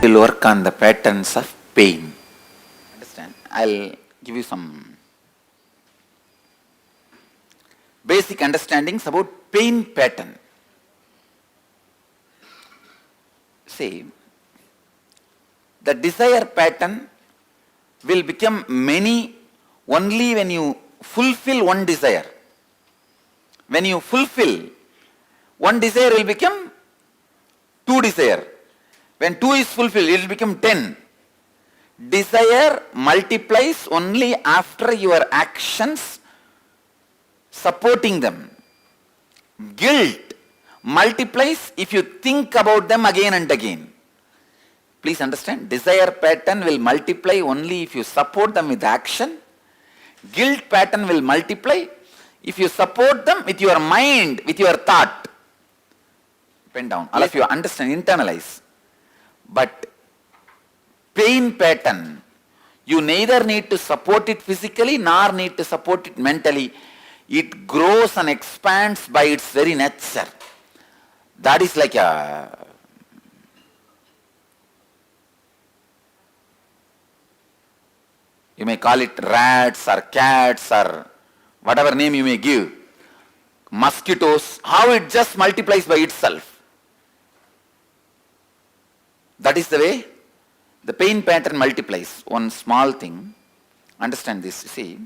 will work on the patterns of pain. Understand? I'll give you some basic understandings about pain pattern. See, the desire pattern will become many only when you fulfill one desire. When you fulfill one desire, will become two desire. When two is fulfilled, it will become 10. Desire multiplies only after your actions supporting them. Guilt multiplies if you think about them again and again. Please understand, desire pattern will multiply only if you support them with action. Guilt pattern will multiply if you support them with your mind, with your thought. Pen down. All of you understand, internalize. But pain pattern, you neither need to support it physically nor need to support it mentally. It grows and expands by its very nature. That is like a you may call it rats or cats or whatever name you may give, mosquitoes, how it just multiplies by itself. That is the way the pain pattern multiplies. One small thing, understand this, you see.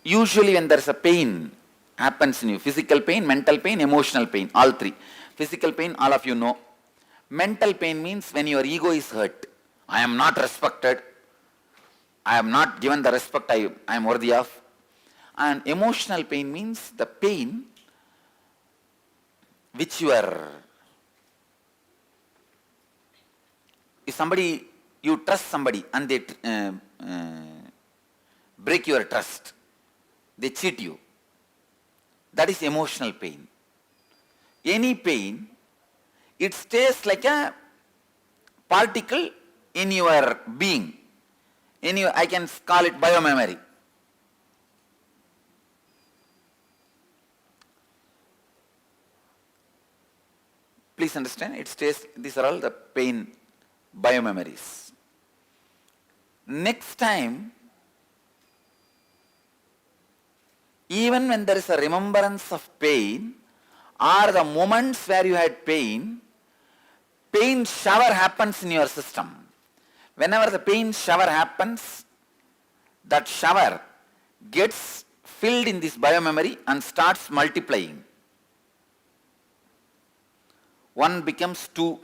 Usually when there is a pain happens in you, physical pain, mental pain, emotional pain, all three. Physical pain, all of you know. Mental pain means when your ego is hurt. I am not respected. I am not given the respect I am worthy of. And emotional pain means the pain which you are, if somebody, you trust somebody and they break your trust, they cheat you. That is emotional pain. Any pain, it stays like a particle in your being. I can call it biomemory. Please understand, it stays, these are all the pain biomemories. Next time, even when there is a remembrance of pain, or the moments where you had pain shower happens in your system. Whenever the pain shower happens, that shower gets filled in this biomemory and starts multiplying. 1 becomes 2.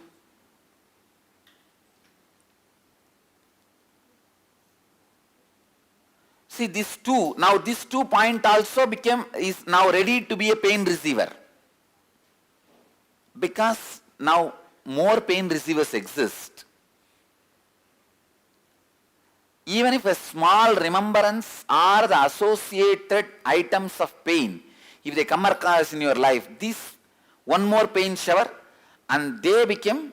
See this 2, now this 2 point also is now ready to be a pain receiver. Because now more pain receivers exist. Even if a small remembrance or the associated items of pain, if they come across in your life, this one more pain shower and they become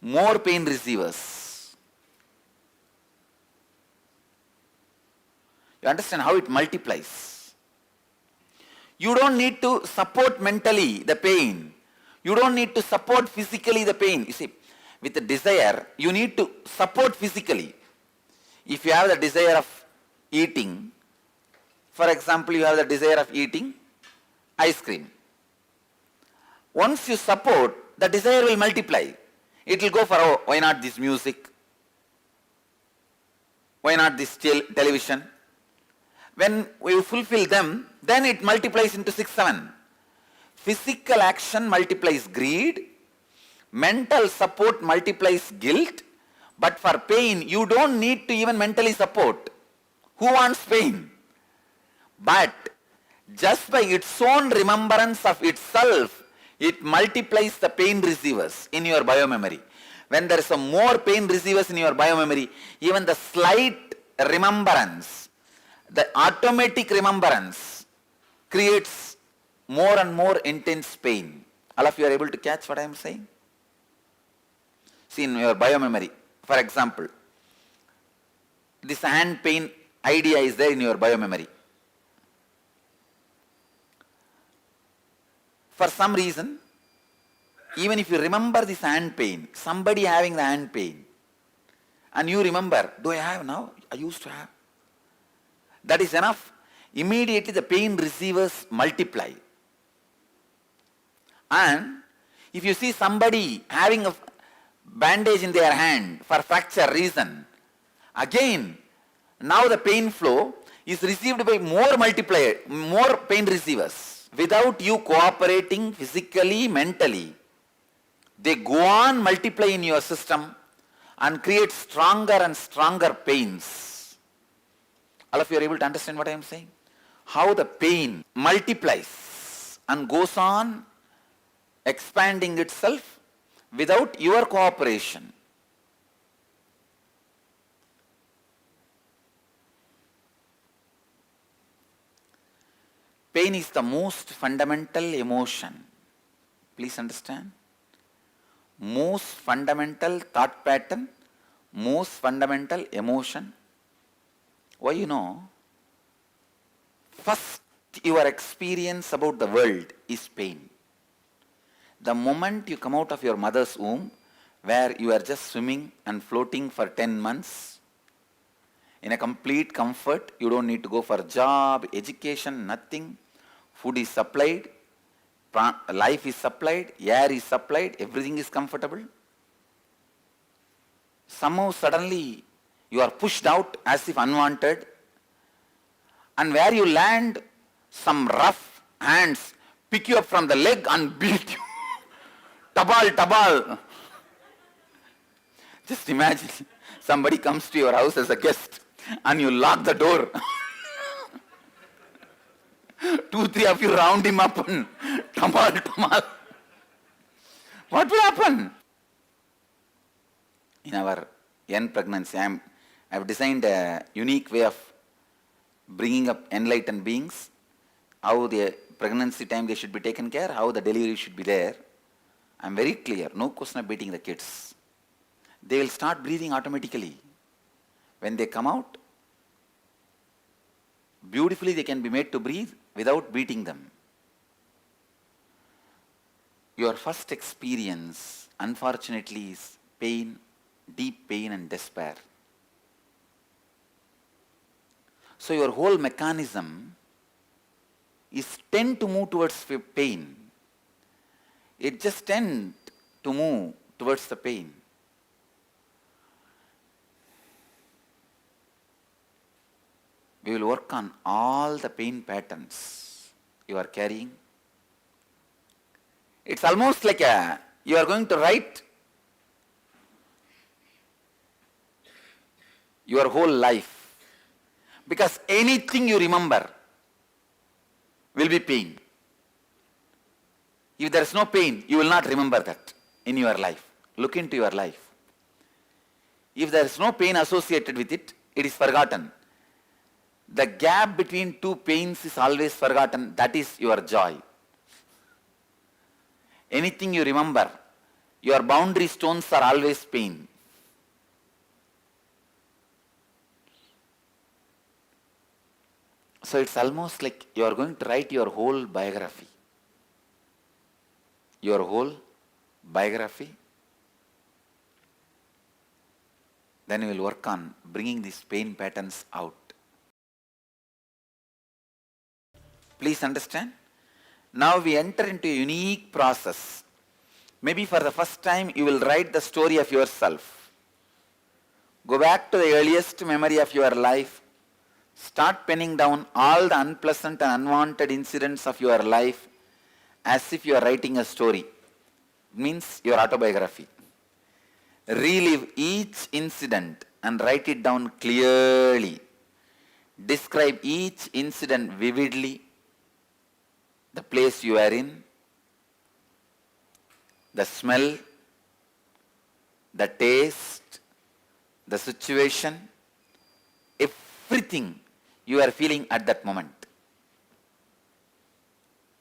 more pain receivers. You understand how it multiplies. You don't need to support mentally the pain. You don't need to support physically the pain. You see, with the desire, you need to support physically. If you have the desire of eating, for example, you have the desire of eating ice cream. Once you support, the desire will multiply. It will go for, oh, why not this music? Why not this television? When we fulfill them, then it multiplies into 6, 7. Physical action multiplies greed. Mental support multiplies guilt. But for pain, you don't need to even mentally support. Who wants pain? But just by its own remembrance of itself, it multiplies the pain receivers in your biomemory. When there is a more pain receivers in your biomemory, even the slight remembrance, the automatic remembrance creates more and more intense pain. All of you are able to catch what I am saying? See, in your biomemory, for example, this hand pain idea is there in your biomemory. For some reason, Even if you remember this hand pain, somebody having the hand pain, and you remember, do I have now? I used to have. That is enough. Immediately the pain receivers multiply. And if you see somebody having a bandage in their hand for fracture reason, again, now the pain flow is received by more pain receivers. Without you cooperating physically, mentally, they go on multiply in your system and create stronger and stronger pains. All of you are able to understand what I am saying? How the pain multiplies and goes on expanding itself without your cooperation. Pain is the most fundamental emotion. Please understand. Most fundamental thought pattern, most fundamental emotion. Why you know? First, your experience about the world is pain. The moment you come out of your mother's womb, where you are just swimming and floating for 10 months, in a complete comfort, you don't need to go for job, education, nothing. Food is supplied, life is supplied, air is supplied, everything is comfortable. Somehow suddenly you are pushed out as if unwanted, and where you land, some rough hands pick you up from the leg and beat you. Tabal. Just imagine somebody comes to your house as a guest and you lock the door. 2-3 of you round him up and tamal. What will happen? In our young pregnancy, I have designed a unique way of bringing up enlightened beings, how the pregnancy time they should be taken care, how the delivery should be there. I am very clear, no question of beating the kids. They will start breathing automatically. When they come out, beautifully they can be made to breathe without beating them. Your first experience, unfortunately, is pain, deep pain and despair. So your whole mechanism is tend to move towards pain. It just tends to move towards the pain. We will work on all the pain patterns you are carrying. It's almost like you are going to write your whole life. Because anything you remember will be pain. If there is no pain, you will not remember that in your life. Look into your life. If there is no pain associated with it, it is forgotten. The gap between two pains is always forgotten. That is your joy. Anything you remember, your boundary stones are always pain. So it's almost like you are going to write your whole biography. Your whole biography. Then you will work on bringing these pain patterns out. Please understand. Now we enter into a unique process. Maybe for the first time you will write the story of yourself. Go back to the earliest memory of your life. Start penning down all the unpleasant and unwanted incidents of your life as if you are writing a story. It means your autobiography. Relive each incident and write it down clearly. Describe each incident vividly. The place you are in, the smell, the taste, the situation, everything you are feeling at that moment.